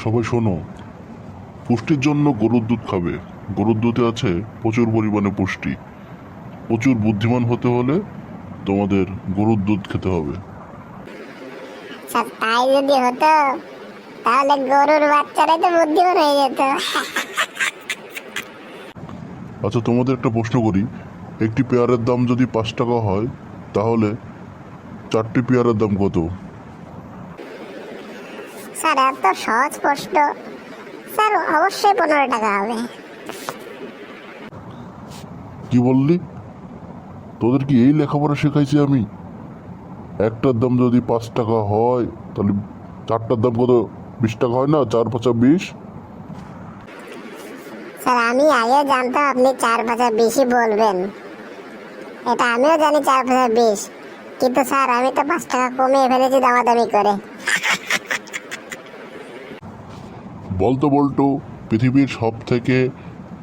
সবাই শোনো, পুষ্টির জন্য গরুর দুধ খাবে। গরুর দুধে আছে প্রচুর পরিমাণে পুষ্টি। প্রচুর বুদ্ধিমান হতে হলে তোমাদের গরুর দুধ খেতে হবে। স্যার তাই যদি হতো তাহলে গরুর বাচ্চারাই তো বুদ্ধিমান হয়ে যেত। আচ্ছা, তোমাদের একটা প্রশ্ন করি, একটি পেয়ারের দাম যদি 5 টাকা হয় তাহলে 4টি পেয়ারের দাম কত? স্যার এত সহজ প্রশ্ন, স্যার অবশ্যই 15 টাকা হবে। কি বললি? তোদের কি এই লেখাপড়া শেখাইছি আমি? একটার দাম যদি 5 টাকা হয় তাহলে 4টার দাম কত? 20 টাকা হয় না? 4 5 20। স্যার আমি আগে জানতাম আপনি 4 5 20 বলবেন, এটা আমিও জানি 4 5 20, কিন্তু স্যার আমি তো 5 টাকা কমিয়ে ফেলেছি দামাদামি করে। বলতো বলতো, পৃথিবীর সব থেকে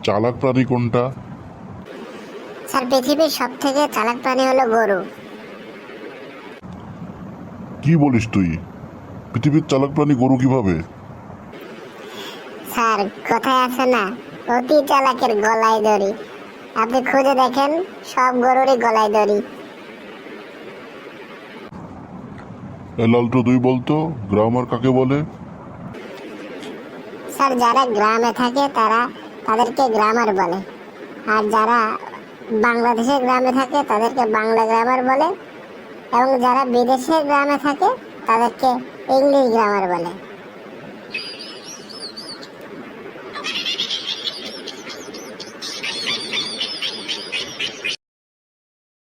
চালাক প্রাণী কোনটা? স্যার পৃথিবীর সব থেকে চালাক প্রাণী হলো গরু। কি বলিস তুই? পৃথিবীর চালাক প্রাণী গরু কিভাবে? স্যার কথায় আছে না, অতি চালাকের গলায় দড়ি। আপনি খুঁজে দেখেন, সব গরুরই গলায় দড়ি। লালটু তুই বলতো, গ্রামার কাকে বলে? স্যার যারা গ্রামে থাকে তাদেরকে গ্রামার বলে, আর যারা বাংলাদেশের গ্রামে থাকে তাদেরকে বাংলা গ্রামার বলে, এবং যারা বিদেশের গ্রামে থাকে তাদেরকে ইংলিশ গ্রামার বলে।